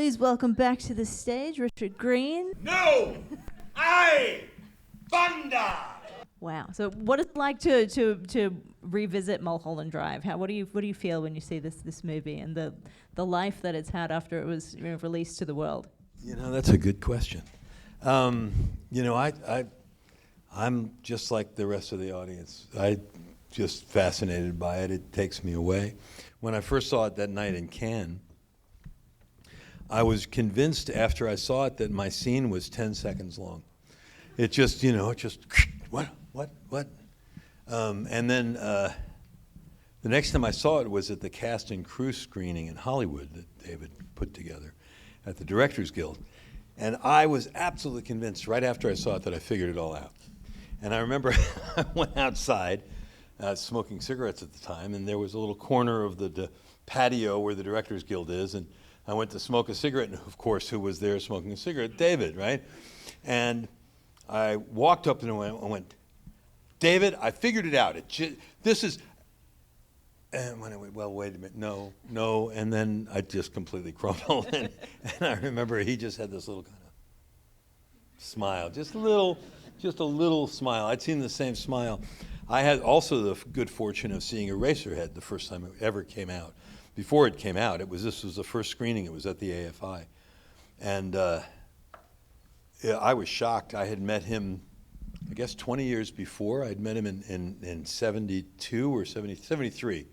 please welcome back to the stage Richard Green. No! I! Thunder! Wow. So what is it like to revisit Mulholland Drive? What do you feel when you see this movie and the life that it's had after it was released to the world? That's a good question. I'm just like the rest of the audience. I just fascinated by it. It takes me away. When I first saw it that night in Cannes, I was convinced after I saw it that my scene was 10 seconds long. It just, what? And then the next time I saw it was at the cast and crew screening in Hollywood that David put together at the Directors Guild. And I was absolutely convinced right after I saw it that I figured it all out. And I remember I went outside, smoking cigarettes at the time, and there was a little corner of the patio where the Directors Guild is, and I went to smoke a cigarette, and of course, who was there smoking a cigarette? David, right? And I walked up and I went, David, I figured it out. This is, and when I went, well, wait a minute, no, and then I just completely crumbled, and I remember he just had this little kind of smile, just a little smile. I'd seen the same smile. I had also the good fortune of seeing Eraserhead the first time it ever came out. Before it came out, this was the first screening. It was at the AFI, and I was shocked. I had met him, I guess, 20 years before. I'd met him in 72 or 73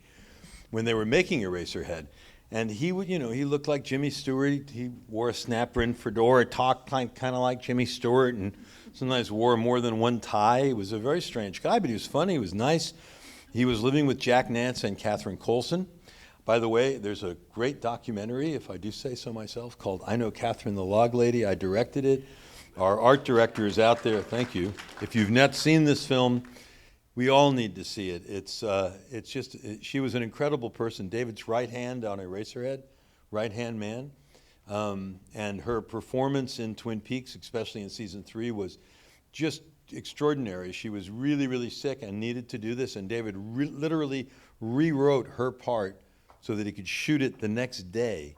when they were making Eraserhead, and he would, he looked like Jimmy Stewart. He wore a snap-brim fedora, talked kind of like Jimmy Stewart, and sometimes wore more than one tie. He was a very strange guy, but he was funny. He was nice. He was living with Jack Nance and Catherine Coulson. By the way, there's a great documentary, if I do say so myself, called I Know Catherine the Log Lady. I directed it. Our art director is out there. Thank you. If you've not seen this film, we all need to see it. She was an incredible person. David's right hand on Eraserhead, right-hand man. And her performance in Twin Peaks, especially in season 3, was just extraordinary. She was really, really sick and needed to do this, and David literally rewrote her part so that he could shoot it the next day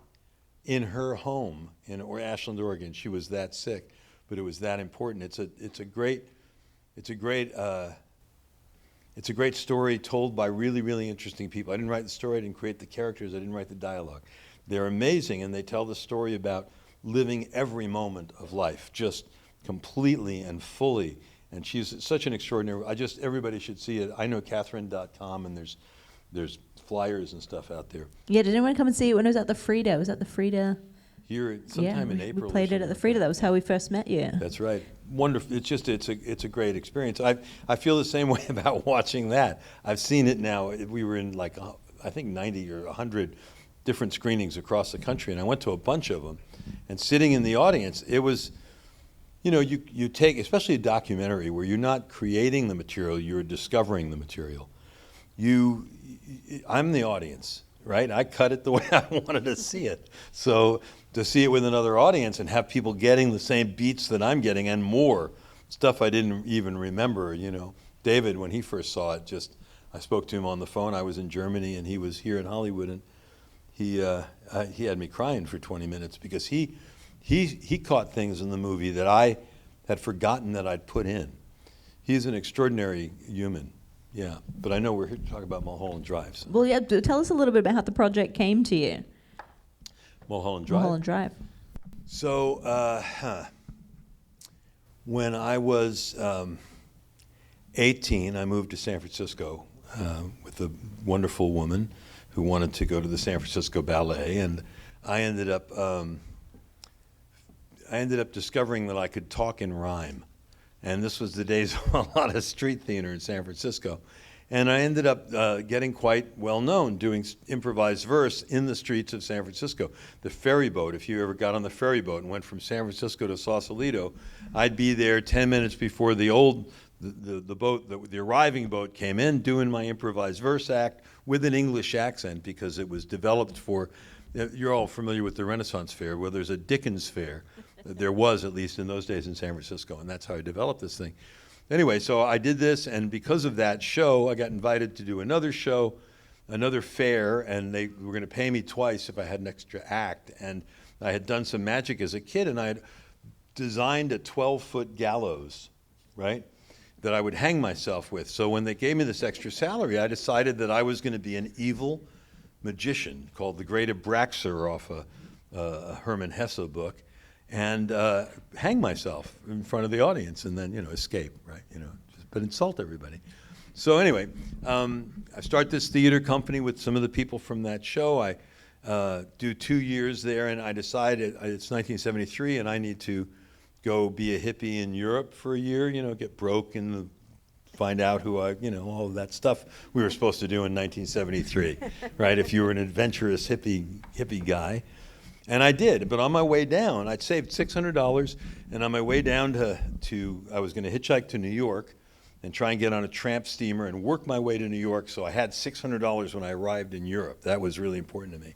in her home in Ashland, Oregon. She was that sick, but it was that important. It's a great story told by really, really interesting people. I didn't write the story, I didn't create the characters, I didn't write the dialogue. They're amazing, and they tell the story about living every moment of life, just completely and fully. And she's such an extraordinary, everybody should see it. I know Catherine.com, and there's flyers and stuff out there. Yeah, did anyone come and see it when it was at the Frida? Was that the Frida? Here, sometime in April. We played it at the Frida. That was how we first met you. That's right. Wonderful. It's a great experience. I feel the same way about watching that. I've seen it now. We were in I think 90 or 100 different screenings across the country, and I went to a bunch of them. And sitting in the audience, it was, you take, especially a documentary where you're not creating the material, you're discovering the material. I'm the audience, right? I cut it the way I wanted to see it. So to see it with another audience and have people getting the same beats that I'm getting and more, stuff I didn't even remember, David, when he first saw it, I spoke to him on the phone. I was in Germany and he was here in Hollywood, and he had me crying for 20 minutes because he caught things in the movie that I had forgotten that I'd put in. He's an extraordinary human. Yeah, but I know we're here to talk about Mulholland Drive. So. Well, yeah, tell us a little bit about how the project came to you. Mulholland Drive? Mulholland Drive. So, when I was 18, I moved to San Francisco with a wonderful woman who wanted to go to the San Francisco Ballet, and I ended up discovering that I could talk in rhyme. And this was the days of a lot of street theater in San Francisco. And I ended up getting quite well known doing improvised verse in the streets of San Francisco. The ferry boat, if you ever got on the ferry boat and went from San Francisco to Sausalito, I'd be there 10 minutes before the arriving boat came in, doing my improvised verse act with an English accent because it was developed for, you're all familiar with the Renaissance Fair, well, there's a Dickens Fair. There was, at least in those days, in San Francisco, and that's how I developed this thing. Anyway, so I did this, and because of that show, I got invited to do another show, another fair, and they were going to pay me twice if I had an extra act. And I had done some magic as a kid, and I had designed a 12-foot gallows, right, that I would hang myself with. So when they gave me this extra salary, I decided that I was going to be an evil magician called the Great Abraxer off a Hermann Hesse book, and hang myself in front of the audience, and then, escape, right, but insult everybody. So anyway, I start this theater company with some of the people from that show. I do 2 years there, and I decided it's 1973, and I need to go be a hippie in Europe for a year, get broke and find out who all of that stuff we were supposed to do in 1973, right? If you were an adventurous hippie guy. And I did, but on my way down, I'd saved $600, and on my way down I was going to hitchhike to New York and try and get on a tramp steamer and work my way to New York, so I had $600 when I arrived in Europe. That was really important to me.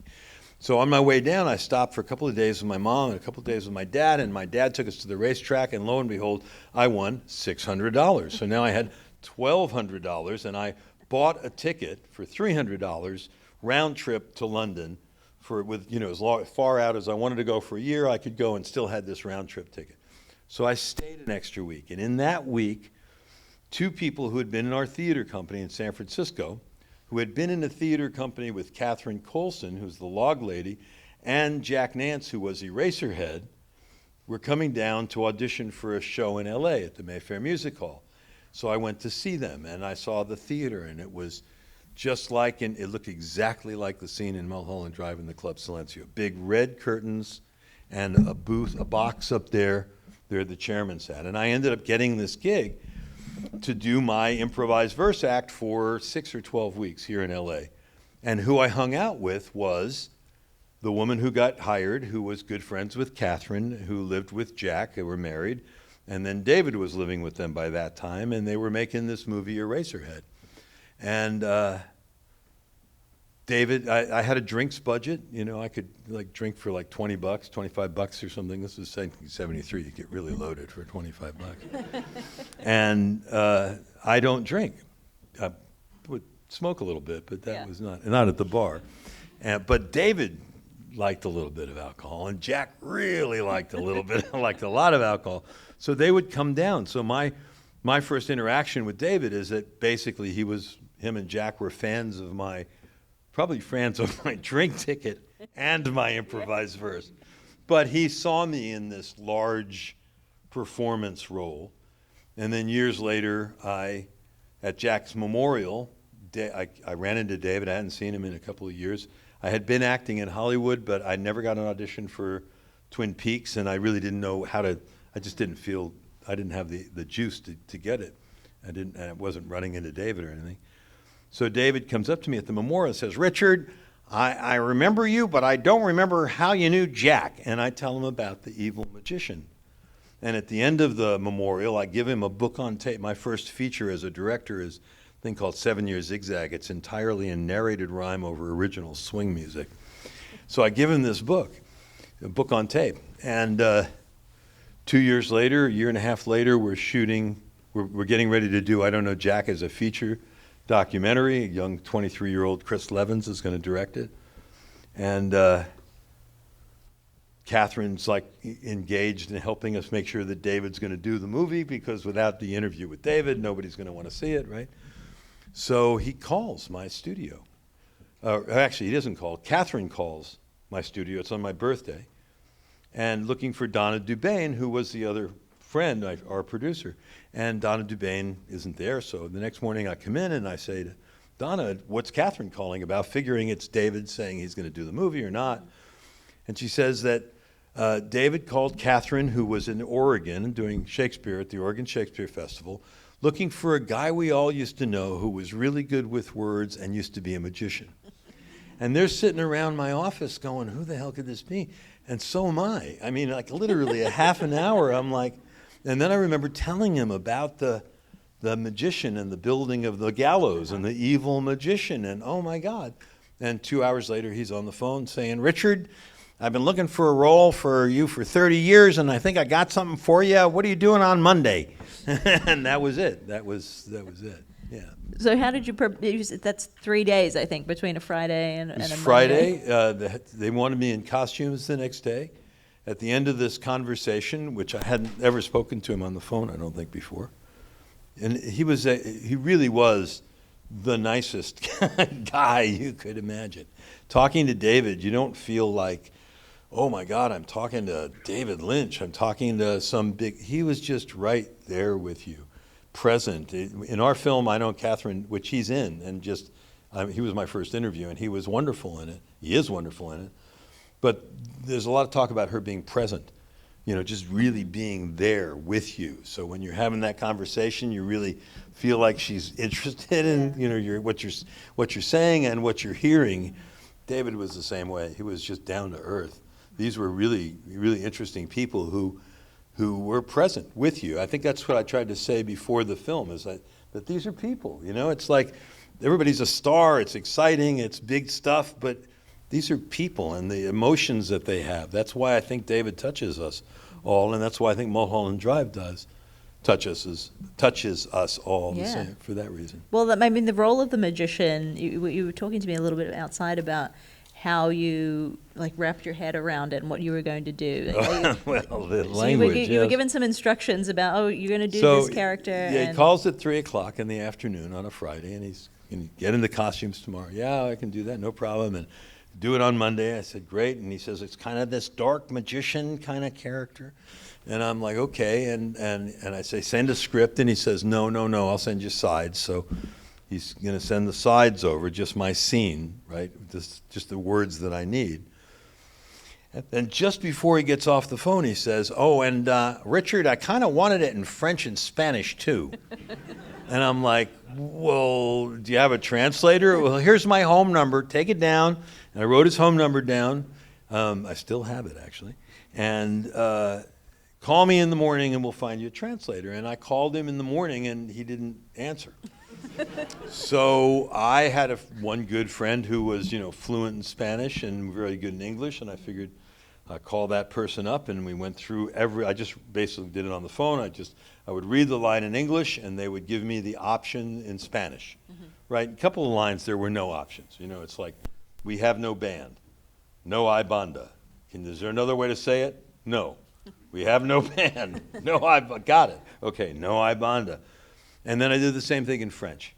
So on my way down, I stopped for a couple of days with my mom and a couple of days with my dad, and my dad took us to the racetrack, and lo and behold, I won $600. So now I had $1,200, and I bought a ticket for $300 round trip to London with as far out as I wanted to go for a year. I could go and still had this round trip ticket. So I stayed an extra week, and in that week, 2 people who had been in our theater company in San Francisco, who had been in a theater company with Catherine Colson, who's the log lady, and Jack Nance, who was Eraserhead, were coming down to audition for a show in LA at the Mayfair Music Hall. So I went to see them, and I saw the theater, and it was just like, it looked exactly like the scene in Mulholland Drive in the Club Silencio. Big red curtains and a box up there the chairman sat. And I ended up getting this gig to do my improvised verse act for 6 or 12 weeks here in LA. And who I hung out with was the woman who got hired, who was good friends with Catherine, who lived with Jack. They were married. And then David was living with them by that time, and they were making this movie Eraserhead. And David, I had a drinks budget. I could drink for like $20, $25 or something. This was 1973. You get really loaded for $25. And I don't drink. I would smoke a little bit, but that was not at the bar. But David liked a little bit of alcohol, and Jack really liked a lot of alcohol. So they would come down. So my first interaction with David is that basically him and Jack were probably fans of my drink ticket and my improvised verse. But he saw me in this large performance role. And then years later, at Jack's memorial, I ran into David. I hadn't seen him in a couple of years. I had been acting in Hollywood, but I never got an audition for Twin Peaks, and I really didn't know I just didn't feel, I didn't have the juice to get it. And I wasn't running into David or anything. So David comes up to me at the memorial and says, "Richard, I remember you, but I don't remember how you knew Jack." And I tell him about the evil magician. And at the end of the memorial, I give him a book on tape. My first feature as a director is a thing called 7 Year Zigzag. It's entirely in narrated rhyme over original swing music. So I give him this book, a book on tape. And 2 years later, a year and a half later, we're getting ready to do I Don't Know Jack as a feature documentary. A young 23-year-old Chris Levins is going to direct it. And Catherine's engaged in helping us make sure that David's going to do the movie, because without the interview with David, nobody's going to want to see it, right? So he calls my studio. Actually, he doesn't call. Catherine calls my studio. It's on my birthday. And looking for Donna Dubane, who was the other friend, our producer. And Donna Dubane isn't there. So the next morning I come in and I say to Donna, "What's Catherine calling about?" Figuring it's David saying he's going to do the movie or not. And she says that David called Catherine, who was in Oregon doing Shakespeare at the Oregon Shakespeare Festival, looking for a guy we all used to know who was really good with words and used to be a magician. And they're sitting around my office going, "Who the hell could this be?" And so am I. I mean, literally a half an hour, I'm like, and then I remember telling him about the magician and the building of the gallows and the evil magician, and oh my God. And 2 hours later, he's on the phone saying, "Richard, I've been looking for a role for you for 30 years, and I think I got something for you. What are you doing on Monday?" And that was it. That was it. Yeah. So how did that's 3 days, I think, between a Friday and It a was Monday. Friday. They wanted me in costumes the next day. At the end of this conversation, which I hadn't ever spoken to him on the phone, I don't think, before. And he really was the nicest guy you could imagine. Talking to David, you don't feel like, oh my God, I'm talking to David Lynch. I'm talking to he was just right there with you, present. In our film, I Know Catherine, which he's in, and he was my first interview, and he was wonderful in it. He is wonderful in it. But there's a lot of talk about her being present, just really being there with you. So when you're having that conversation, you really feel like she's interested in, what you're saying and what you're hearing. David was the same way. He was just down to earth. These were really, really interesting people who were present with you. I think that's what I tried to say before the film, is that these are people. It's like everybody's a star. It's exciting. It's big stuff, but these are people and the emotions that they have. That's why I think David touches us all, and that's why I think Mulholland Drive touches us all the same, for that reason. Well, the role of the magician, you were talking to me a little bit outside about how you wrapped your head around it and what you were going to do. Well, the language, you were given some instructions about, you're going to do this character. Yeah, he calls at 3 o'clock in the afternoon on a Friday, and he's going to get into costumes tomorrow. Yeah, I can do that, no problem. And do it on Monday. I said, great. And he says, it's kind of this dark magician kind of character. And I'm like, okay. And I say, send a script. And he says, no, I'll send you sides. So he's going to send the sides over, just my scene, right? Just the words that I need. And then just before he gets off the phone, he says, oh, and Richard, I kind of wanted it in French and Spanish too. And I'm like, well, do you have a translator? Well, here's my home number. Take it down. And I wrote his home number down. I still have it, actually. And call me in the morning and we'll find you a translator. And I called him in the morning and he didn't answer. So I had one good friend who was, fluent in Spanish and very good in English. And I figured I'd call that person up, and we went through I just basically did it on the phone. I would read the line in English and they would give me the option in Spanish. Mm-hmm. Right? A couple of lines, there were no options. It's like, we have no band. No hay banda. Is there another way to say it? No. We have no band. No hay banda. Got it. Okay, no hay banda. And then I did the same thing in French.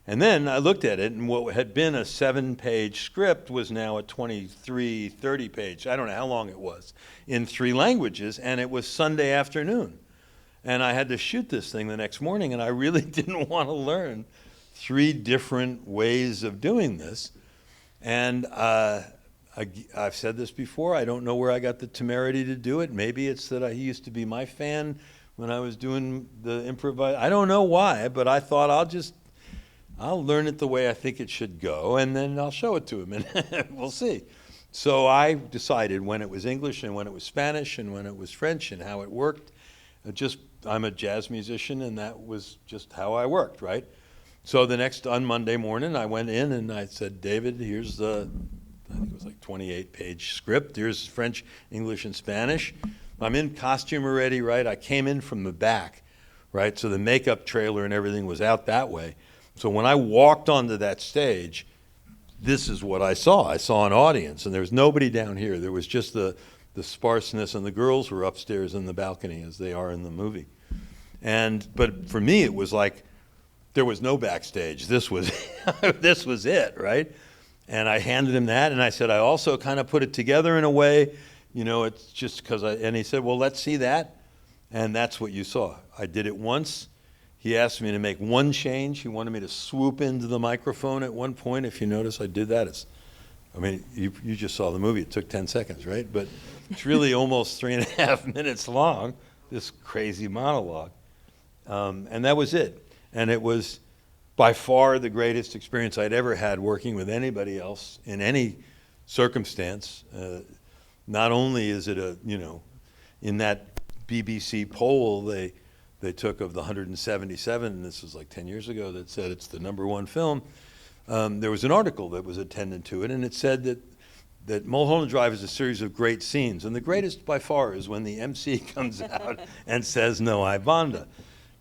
And then I looked at it, and what had been a 7-page script was now a 23, 30-page, I don't know how long it was, in 3 languages, and it was Sunday afternoon. And I had to shoot this thing the next morning, and I really didn't want to learn 3 different ways of doing this. And I've said this before, I don't know where I got the temerity to do it. Maybe it's that he used to be my fan when I was doing the improvise. I don't know why, but I thought I'll learn it the way I think it should go, and then I'll show it to him, and we'll see. So I decided when it was English and when it was Spanish and when it was French and how it worked. I'm a jazz musician, and that was just how I worked, right? So on Monday morning, I went in and I said, David, here's I think it was like 28-page script. Here's French, English, and Spanish. I'm in costume already, right? I came in from the back, right? So the makeup trailer and everything was out that way. So when I walked onto that stage, this is what I saw. I saw an audience, and there was nobody down here. There was just the sparseness, and the girls were upstairs in the balcony, as they are in the movie. But for me, it was like there was no backstage. This was it, right? And I handed him that, and I said, I also kind of put it together in a way, it's just because and he said, well, let's see that. And that's what you saw. I did it once. He asked me to make one change. He wanted me to swoop into the microphone at one point. If you notice, I did that. You just saw the movie. It took 10 seconds, right? But it's really almost 3.5 minutes long, this crazy monologue. And that was it. And it was by far the greatest experience I'd ever had working with anybody else in any circumstance. Not only is it in that BBC poll, they took of the 177, and this was like 10 years ago, that said it's the #1 film. There was an article that was attendant to it, and it said that Mulholland Drive is a series of great scenes, and the greatest by far is when the MC comes out and says, no hay banda.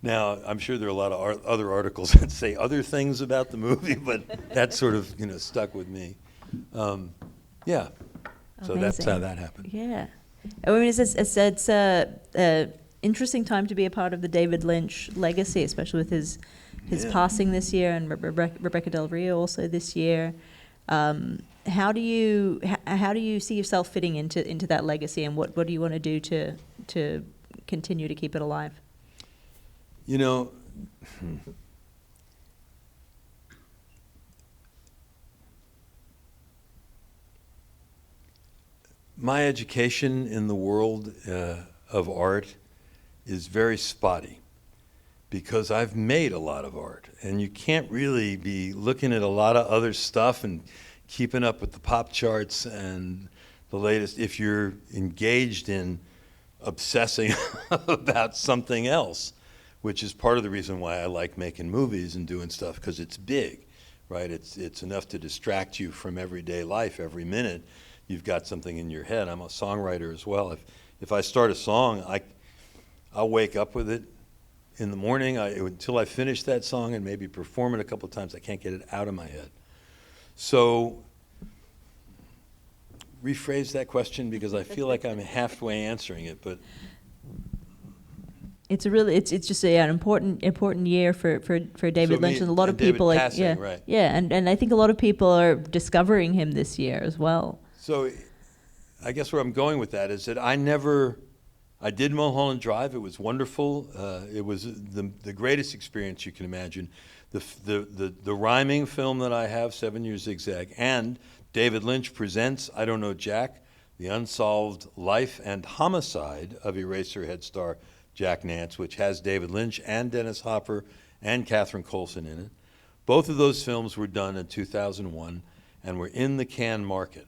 Now, I'm sure there are a lot of other articles that say other things about the movie, but that sort of, stuck with me. Yeah, so that's how Amazing. that happened. Yeah. I mean, it's a interesting time to be a part of the David Lynch legacy, especially with his Yeah. passing this year, and Rebecca Del Rio also this year. How do you see yourself fitting into that legacy, and what do you want to do to continue to keep it alive? My education in the world of art is very spotty because I've made a lot of art, and you can't really be looking at a lot of other stuff and keeping up with the pop charts and the latest if you're engaged in obsessing about something else, which is part of the reason why I like making movies and doing stuff, because it's big, right? It's enough to distract you from everyday life every minute. You've got something in your head. I'm a songwriter as well. If I start a song, I'll wake up with it in the morning until I finish that song and maybe perform it a couple of times. I can't get it out of my head. So rephrase that question, because I feel like I'm halfway answering it, but It's just an important year for David Lynch, and a lot of David people passing, right. and I think a lot of people are discovering him this year as well. So I guess where I'm going with that is that I did Mulholland Drive. It was wonderful. It was the greatest experience you can imagine. The rhyming film that I have, 7 Years Zigzag, and David Lynch presents I Don't Know Jack, the unsolved life and homicide of Eraserhead star Jack Nance, which has David Lynch and Dennis Hopper and Catherine Coulson in it. Both of those films were done in 2001 and were in the Cannes market.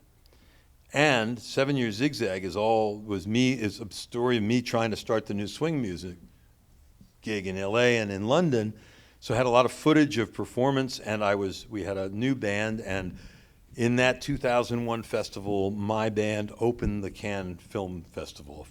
And 7 Years Zigzag is a story of me trying to start the new swing music gig in LA and in London. So I had a lot of footage of performance, and we had a new band, and in that 2001 festival, my band opened the Cannes Film Festival.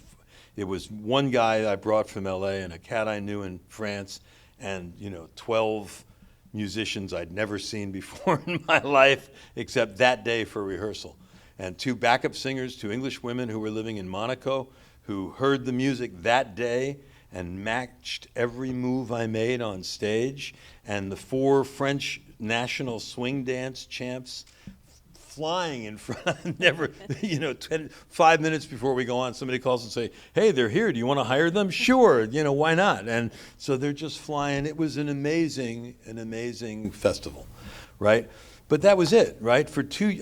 It was one guy I brought from LA and a cat I knew in France, and 12 musicians I'd never seen before in my life except that day for rehearsal. And 2 backup singers, 2 English women who were living in Monaco, who heard the music that day and matched every move I made on stage, and the 4 French national swing dance champs flying in front. Never, 5 minutes before we go on, somebody calls and say, "Hey, they're here. Do you want to hire them?" Sure, why not? And so they're just flying. It was an amazing festival, right? But that was it, right?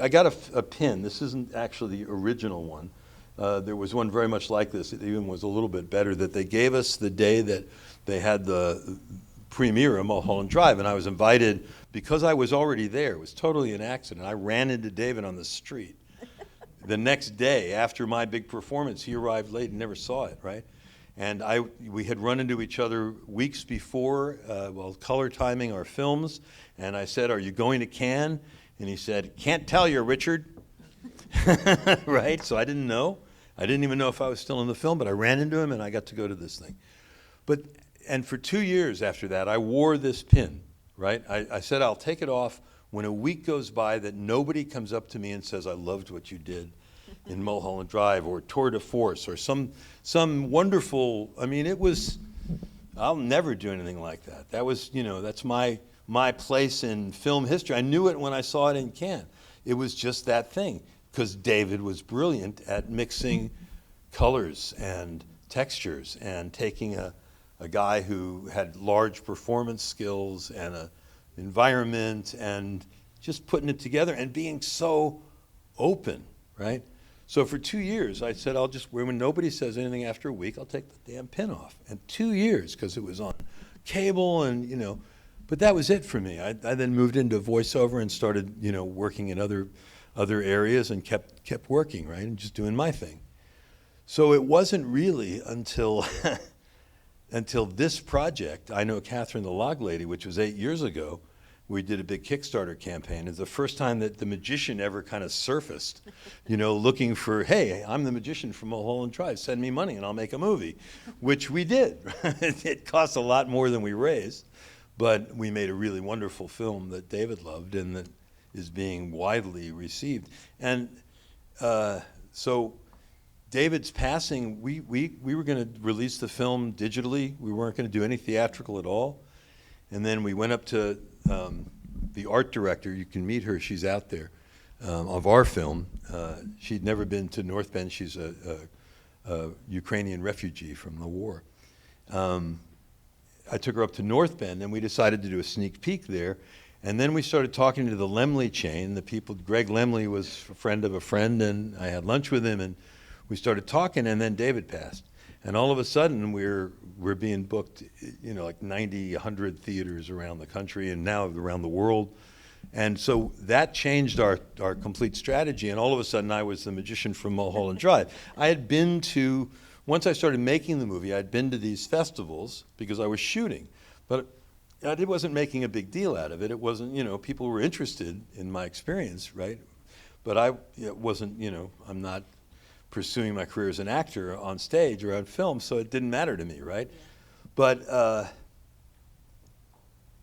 I got a pin. This isn't actually the original one. There was one very much like this. It even was a little bit better, that they gave us the day that they had the premiere of Mulholland Drive, and I was invited because I was already there. It was totally an accident. I ran into David on the street. The next day, after my big performance, he arrived late and never saw it, right? And we had run into each other weeks before while color timing our films, and I said, "Are you going to Cannes?" And he said, "Can't tell you, Richard." Right? So I didn't know. I didn't even know if I was still in the film, but I ran into him and I got to go to this thing. And for 2 years after that, I wore this pin, right? I said, I'll take it off when a week goes by that nobody comes up to me and says, "I loved what you did in Mulholland Drive," or Tour de Force, or some wonderful, I'll never do anything like that. That was, that's my place in film history. I knew it when I saw it in Cannes. It was just that thing, because David was brilliant at mixing colors and textures and taking a guy who had large performance skills and an environment and just putting it together and being so open, right? So for 2 years, I said, when nobody says anything after a week, I'll take the damn pin off. And 2 years, because it was on cable and, but that was it for me. I then moved into voiceover and started, working in other areas and kept working, right, and just doing my thing. So it wasn't really until this project, I Know Catherine the Log Lady, which was 8 years ago, we did a big Kickstarter campaign. It's the first time that the magician ever kind of surfaced, you know, looking for, hey, I'm the magician from Mulholland Drive, send me money and I'll make a movie, which we did. It cost a lot more than we raised, but we made a really wonderful film that David loved and that is being widely received. And so David's passing, we were going to release the film digitally. We weren't going to do any theatrical at all. And then we went up to the art director. You can meet her. She's out there, of our film. She'd never been to North Bend. She's a Ukrainian refugee from the war. I took her up to North Bend, and we decided to do a sneak peek there. And then we started talking to the Lemley chain. The people, Greg Lemley was a friend of a friend, and I had lunch with him, and we started talking, and then David passed. And all of a sudden, we're being booked, you know, like 90, 100 theaters around the country and now around the world. And so that changed our complete strategy. And all of a sudden, I was the magician from Mulholland Drive. I had been to, once I started making the movie, I'd been to these festivals because I was shooting. But I wasn't making a big deal out of it. It wasn't, you know, people were interested in my experience, right? But it wasn't, you know, I'm not pursuing my career as an actor on stage or on film, so it didn't matter to me, right? Yeah. But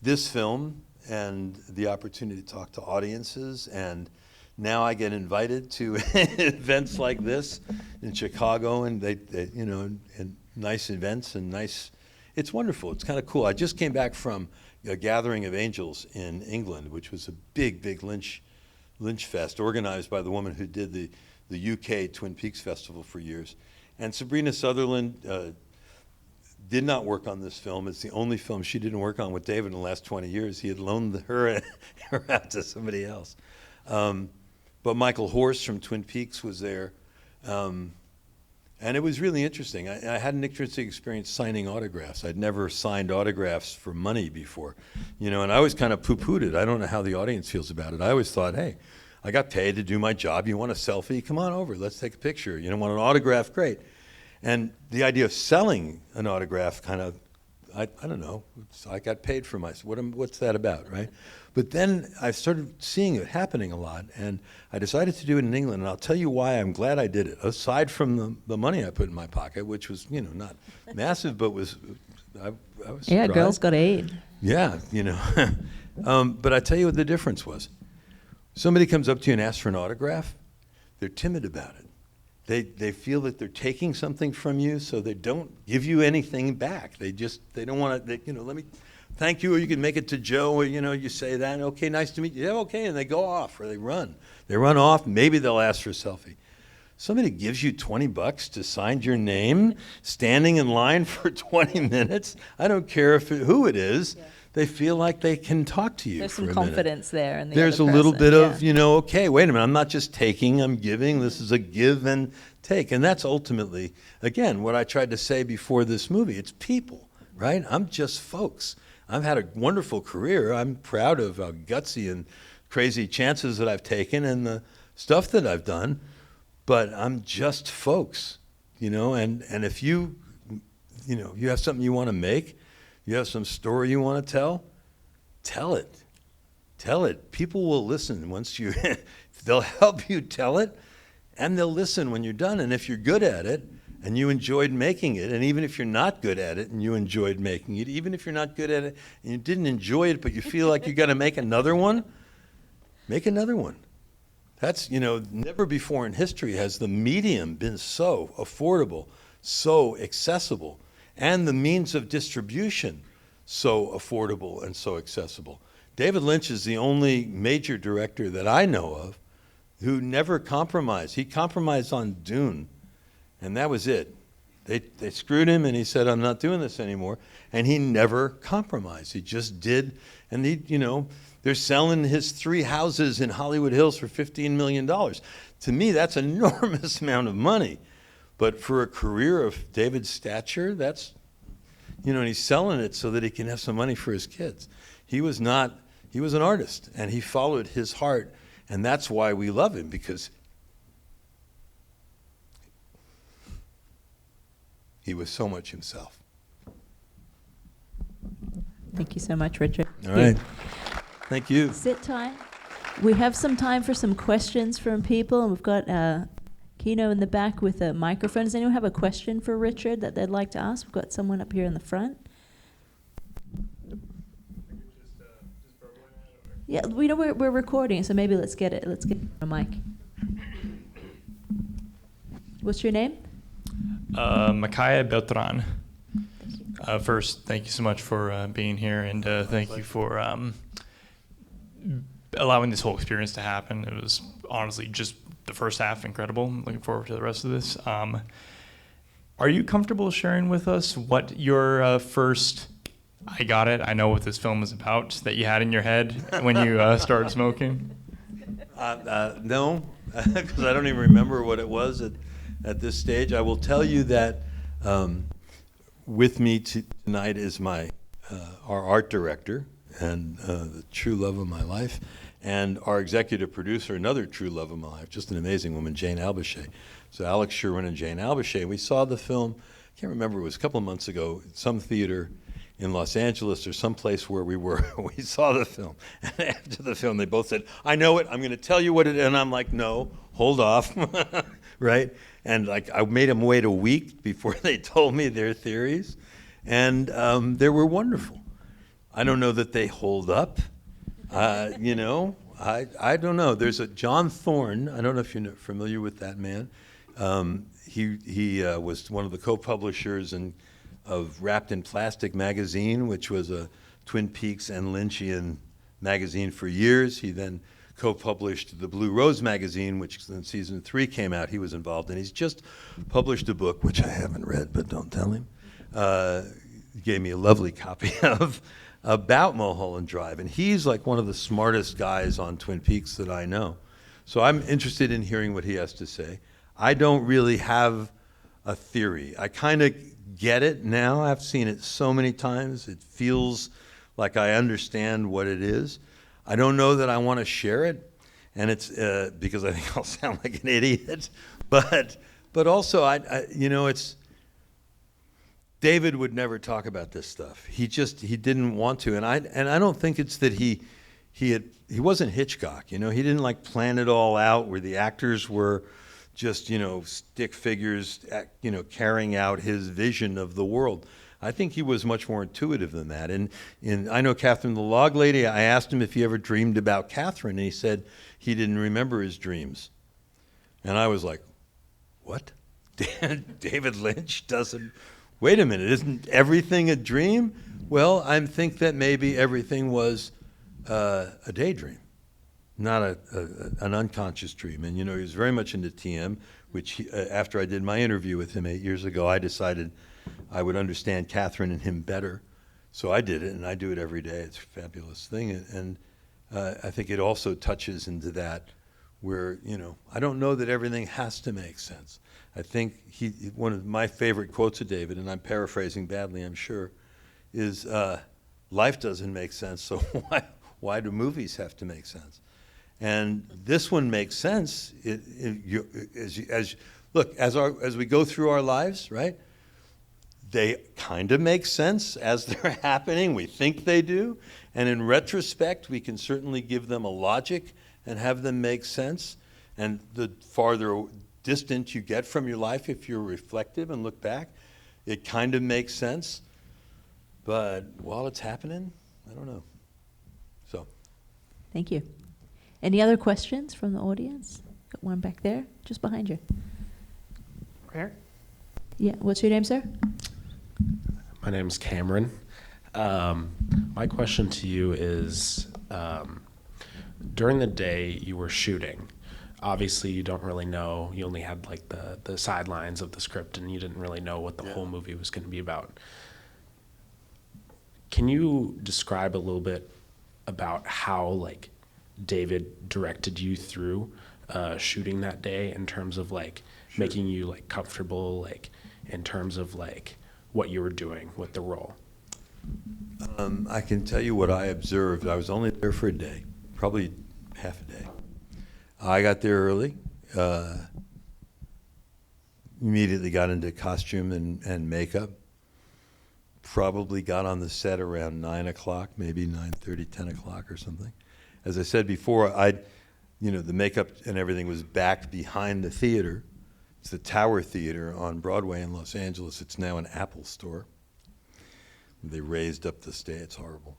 this film and the opportunity to talk to audiences, and now I get invited to events like this in Chicago, and they you know, and nice events and nice, it's wonderful. It's kind of cool. I just came back from a gathering of angels in England, which was a big Lynch fest organized by the woman who did the UK Twin Peaks Festival for years. And Sabrina Sutherland did not work on this film. It's the only film she didn't work on with David in the last 20 years. He had loaned her out to somebody else. But Michael Horst from Twin Peaks was there. And it was really interesting. I had an interesting experience signing autographs. I'd never signed autographs for money before, you know, and I always kind of poo-pooed it. I don't know how the audience feels about it. I always thought, hey, I got paid to do my job. You want a selfie? Come on over. Let's take a picture. You don't want an autograph? Great. And the idea of selling an autograph kind of, I don't know. I got paid for my, what's that about, right? But then I started seeing it happening a lot, and I decided to do it in England, and I'll tell you why I'm glad I did it. Aside from the money I put in my pocket, which was, you know, not massive, but I was surprised. Yeah, girls got aid. Yeah, you know. But I tell you what the difference was. Somebody comes up to you and asks for an autograph, they're timid about it. They feel that they're taking something from you, so they don't give you anything back. They don't want to, you know, let me, thank you, or you can make it to Joe, or, you know, you say that, okay, nice to meet you, yeah, okay, and they go off, or they run. They run off, maybe they'll ask for a selfie. Somebody gives you $20 to sign your name, standing in line for 20 minutes, I don't care who it is. Yeah. They feel like they can talk to you. There's for some a confidence minute. there in the There's other a little person, bit of, you know, okay, wait a minute, I'm not just taking, I'm giving. This is a give and take. And that's ultimately, again, what I tried to say before this movie. It's people, right? I'm just folks. I've had a wonderful career. I'm proud of how gutsy and crazy chances that I've taken and the stuff that I've done. But I'm just folks, you know, and if you know, you have something you want to make, you have some story you want to tell it. Tell it. People will listen once you, they'll help you tell it, and they'll listen when you're done. And if you're good at it, and you enjoyed making it, and even if you're not good at it and you enjoyed making it, even if you're not good at it and you didn't enjoy it, but you feel like you got to make another one, make another one. That's, you know, never before in history has the medium been so affordable, so accessible, and the means of distribution so affordable and so accessible. David Lynch is the only major director that I know of who never compromised. He compromised on Dune, and that was it. They screwed him, and he said, I'm not doing this anymore, and he never compromised. He just did, and he, you know, they're selling his 3 houses in Hollywood Hills for $15 million. To me, that's an enormous amount of money. But for a career of David's stature, that's, you know, and he's selling it so that he can have some money for his kids. He was an artist, and he followed his heart, and that's why we love him, because he was so much himself. Thank you so much, Richard. All right. Thank you. Sit tight. We have some time for some questions from people, and we've got Kino in the back with a microphone. Does anyone have a question for Richard that they'd like to ask? We've got someone up here in the front. Yeah, we know we're recording, so maybe let's get it. Let's get a mic. What's your name? Micaiah Beltran. First, thank you so much for being here, and thank you for allowing this whole experience to happen. It was honestly just the first half incredible. I'm looking forward to the rest of this. Are you comfortable sharing with us what your first, I got it, I know what this film is about, that you had in your head when you started smoking? No, because I don't even remember what it was at this stage. I will tell you that with me tonight is our art director and the true love of my life, and our executive producer, another true love of my life, just an amazing woman, Jane Albachet. So Alex Sherwin and Jane Albachet. We saw the film, I can't remember, it was a couple of months ago, at some theater in Los Angeles or someplace where we were. We saw the film. And after the film, they both said, I know it, I'm going to tell you what it is. And I'm like, no, hold off, right? And like I made them wait a week before they told me their theories. And they were wonderful. I don't know that they hold up. You know, I don't know. There's a John Thorne. I don't know if you're familiar with that man. He was one of the co-publishers of Wrapped in Plastic magazine, which was a Twin Peaks and Lynchian magazine for years. He then co-published the Blue Rose magazine, which then season 3 came out. He was involved, and he's just published a book, which I haven't read, but don't tell him. He gave me a lovely copy of about Mulholland Drive, and he's like one of the smartest guys on Twin Peaks that I know. So I'm interested in hearing what he has to say. I don't really have a theory. I kind of get it now. I've seen it so many times. It feels like I understand what it is. I don't know that I want to share it, and it's because I think I'll sound like an idiot. But also, it's David would never talk about this stuff. He didn't want to, and I don't think it's that he wasn't Hitchcock. You know, he didn't like plan it all out where the actors were just stick figures, carrying out his vision of the world. I think he was much more intuitive than that. And I know Catherine the Log Lady. I asked him if he ever dreamed about Catherine, and he said he didn't remember his dreams. And I was like, what? David Lynch doesn't? Wait a minute, isn't everything a dream? Well, I think that maybe everything was a daydream, not an unconscious dream. And he was very much into TM, which after I did my interview with him 8 years ago, I decided I would understand Catherine and him better. So I did it, and I do it every day. It's a fabulous thing. And I think it also touches into that where, I don't know that everything has to make sense. I think one of my favorite quotes of David, and I'm paraphrasing badly, I'm sure, is life doesn't make sense, so why do movies have to make sense? And this one makes sense. As we go through our lives, right? They kind of make sense as they're happening. We think they do. And in retrospect, we can certainly give them a logic and have them make sense. And the farther distant you get from your life, if you're reflective and look back, it kind of makes sense. But while it's happening, I don't know. So. Thank you. Any other questions from the audience? Got one back there, just behind you. Where? Yeah, what's your name, sir? My name's Cameron. My question to you is, during the day you were shooting, obviously you don't really know, you only had like the sidelines of the script and you didn't really know what the whole movie was going to be about. Can you describe a little bit about how like David directed you through shooting that day in terms of like making you like comfortable, like in terms of like what you were doing with the role? I can tell you what I observed. I was only there for a day, probably half a day. I got there early, immediately got into costume and makeup, probably got on the set around 9 o'clock, maybe 9:30, 10 o'clock or something. As I said before, the makeup and everything was back behind the theater. It's the Tower Theater on Broadway in Los Angeles. It's now an Apple store. They raised up the stage. It's horrible.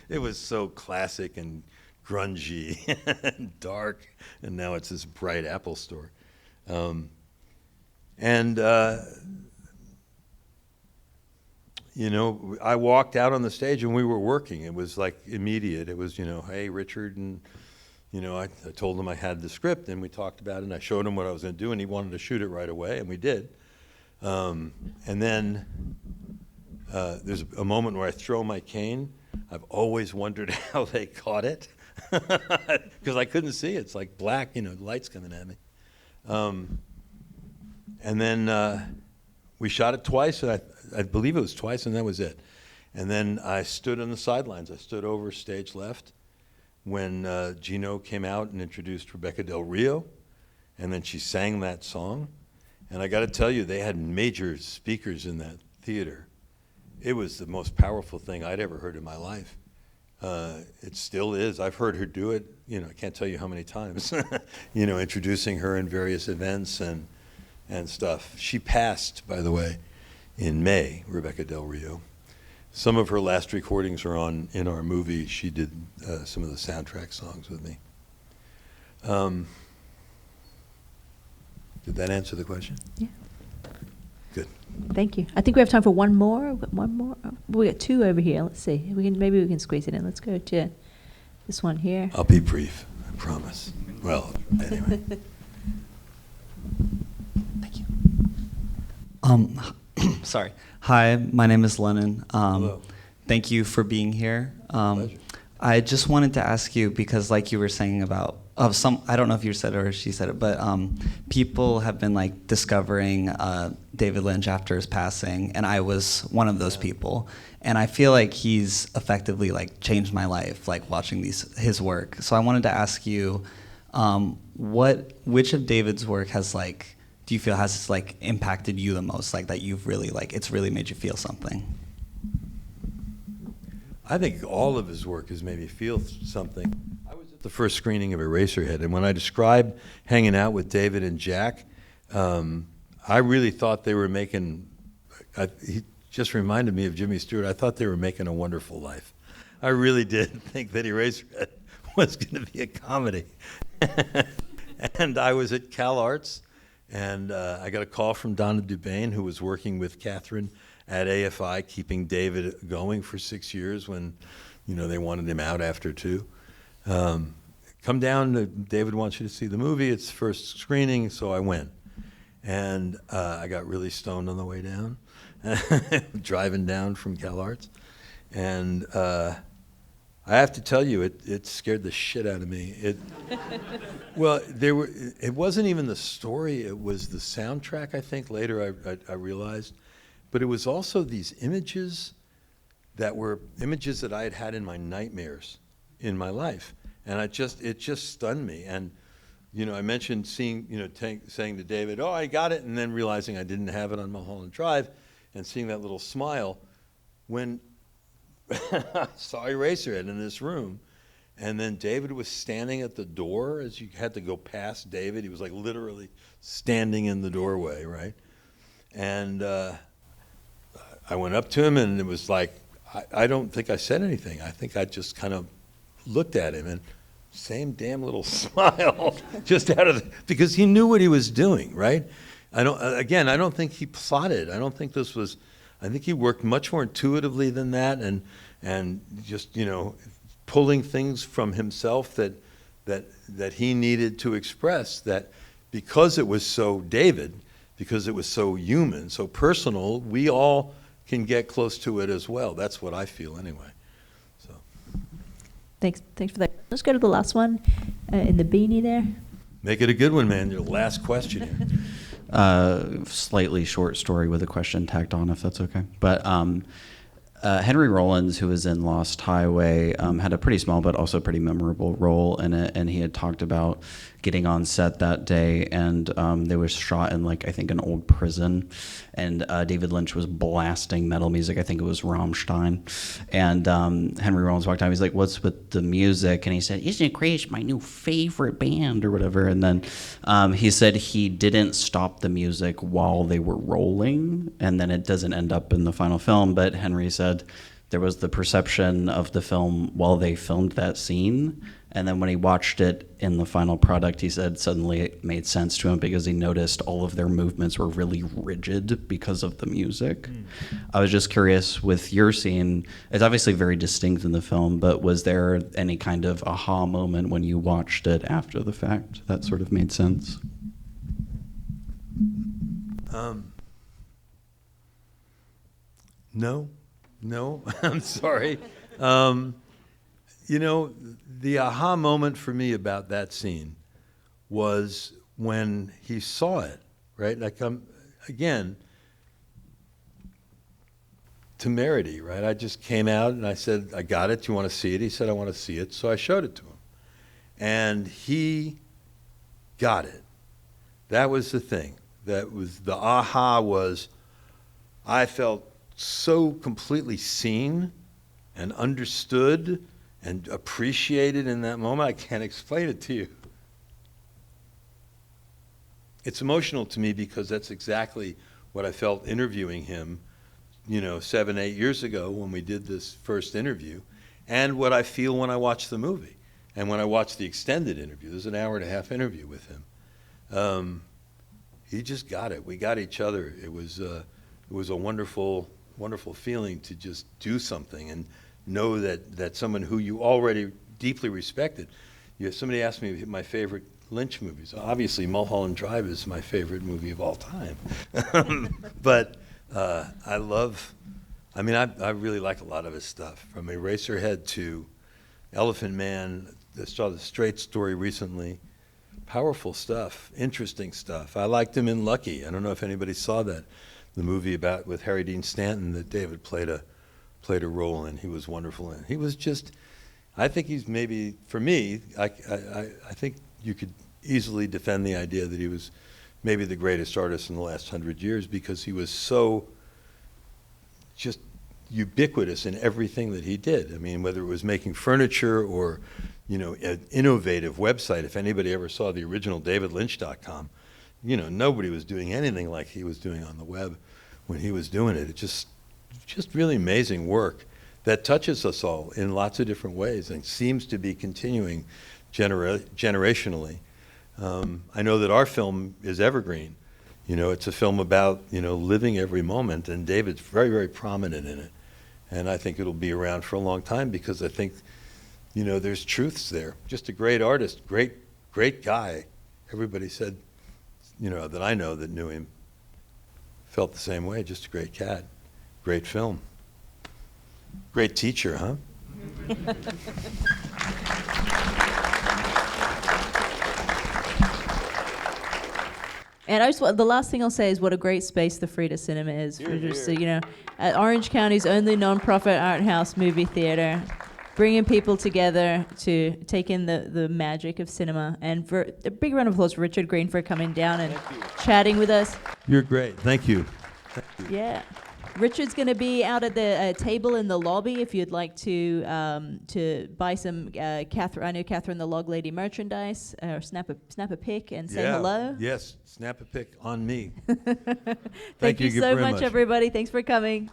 It was so classic and grungy and dark, and now it's this bright Apple store. I walked out on the stage and we were working. It was like immediate. It was, hey, Richard, and I told him I had the script, and we talked about it, and I showed him what I was going to do, and he wanted to shoot it right away, and we did. And then there's a moment where I throw my cane. I've always wondered how they caught it, because I couldn't see it. It's like black, lights coming at me. And then we shot it twice, and I believe it was twice, and that was it. And then I stood on the sidelines. I stood over stage left when Gino came out and introduced Rebecca Del Rio, and then she sang that song. And I got to tell you, they had major speakers in that theater. It was the most powerful thing I'd ever heard in my life. It still is. I've heard her do it, I can't tell you how many times, introducing her in various events and stuff. She passed, by the way, in May, Rebecca Del Rio. Some of her last recordings are in our movie. She did some of the soundtrack songs with me. Did that answer the question? Yeah. Good. Thank you. I think we have time for one more. We've got one more. We got two over here. Let's see. Maybe we can squeeze it in. Let's go to this one here. I'll be brief, I promise. Well, anyway. Thank you. Sorry. Hi, my name is Lennon. Hello. Thank you for being here. Pleasure. I just wanted to ask you, because like you were saying about I don't know if you said it or she said it, but people have been like discovering David Lynch after his passing, and I was one of those people. And I feel like he's effectively like changed my life, like watching his work. So I wanted to ask you, which of David's work do you feel has like impacted you the most, like that you've really it's really made you feel something? I think all of his work has made me feel something. I was at the first screening of Eraserhead, and when I described hanging out with David and Jack, I really thought they were making, he just reminded me of Jimmy Stewart. I thought they were making a wonderful life. I really did think that Eraserhead was going to be a comedy. And I was at Cal Arts, and I got a call from Donna Dubain, who was working with Catherine at AFI, keeping David going for 6 years when, they wanted him out after 2. Come down, David wants you to see the movie. It's first screening, so I went. And I got really stoned on the way down, driving down from Cal Arts. And I have to tell you, it scared the shit out of me. It wasn't even the story, it was the soundtrack, I think. Later I realized. But it was also these images that were images that I had had in my nightmares in my life. And it just stunned me. And, I mentioned saying to David, oh, I got it, and then realizing I didn't have it on Mulholland Drive, and seeing that little smile when I saw Eraserhead in this room. And then David was standing at the door, as you had to go past David. He was like literally standing in the doorway, right? And I went up to him, and it was like, I don't think I said anything. I think I just kind of looked at him, and same damn little smile, just because he knew what he was doing, right? I don't think he plotted. I think he worked much more intuitively than that, and just, pulling things from himself that he needed to express, that because it was so David, because it was so human, so personal, we all can get close to it as well. That's what I feel anyway. So. Thanks for that. Let's go to the last one in the beanie there. Make it a good one, man. Your last question here. Slightly short story with a question tacked on, if that's okay. But Henry Rollins, who was in Lost Highway, had a pretty small but also pretty memorable role in it, and he had talked about getting on set that day, and they were shot in like I think an old prison, and David Lynch was blasting metal music. I think it was Rammstein, and Henry Rollins walked out. He's like, "What's with the music?" And he said, "Isn't it great? It's my new favorite band," or whatever. And then he said he didn't stop the music while they were rolling, and then it doesn't end up in the final film. But Henry said there was the perception of the film while they filmed that scene, and then when he watched it in the final product, he said suddenly it made sense to him because he noticed all of their movements were really rigid because of the music. I was just curious, with your scene, it's obviously very distinct in the film, but was there any kind of aha moment when you watched it after the fact that sort of made sense? No, I'm sorry. You know, the aha moment for me about that scene was when he saw it, right? Like, again, temerity, right? I just came out and I said, I got it. Do you want to see it? He said, I want to see it. So I showed it to him. And he got it. That was the thing. That was the aha was I felt so completely seen and understood and appreciated in that moment. I can't explain it to you. It's emotional to me because that's exactly what I felt interviewing him, 7, 8 years ago when we did this first interview, and what I feel when I watch the movie. And when I watch the extended interview, there's an 1.5-hour interview with him. He just got it. We got each other. It was a wonderful feeling to just do something and know that someone who you already deeply respected. Somebody asked me my favorite Lynch movies. Obviously, Mulholland Drive is my favorite movie of all time. But I really like a lot of his stuff, from Eraserhead to Elephant Man. I saw the Straight Story recently. Powerful stuff, interesting stuff. I liked him in Lucky. I don't know if anybody saw that. The movie with Harry Dean Stanton that David played a role in. He was wonderful in. He was just, I think he's maybe, for me, I think you could easily defend the idea that he was maybe the greatest artist in the last 100 years because he was so just ubiquitous in everything that he did. I mean, whether it was making furniture or, an innovative website. If anybody ever saw the original davidlynch.com, nobody was doing anything like he was doing on the web when he was doing it. It's just really amazing work that touches us all in lots of different ways and seems to be continuing generationally. I know that our film is evergreen. It's a film about, living every moment, and David's very, very prominent in it. And I think it'll be around for a long time because I think, there's truths there. Just a great artist, great guy. Everybody said, that I know that knew him felt the same way. Just a great cat. Great film. Great teacher, huh? And the last thing I'll say is what a great space the Frida Cinema is. For just, at Orange County's only nonprofit art house movie theater, bringing people together to take in the magic of cinema. And for a big round of applause for Richard Green for coming down and chatting with us. You're great. Thank you. Yeah. Richard's going to be out at the table in the lobby if you'd like to buy some Catherine, I know Catherine the Log Lady merchandise, or snap a pic and say hello. Yes, snap a pic on me. Thank you so much, everybody. Thanks for coming.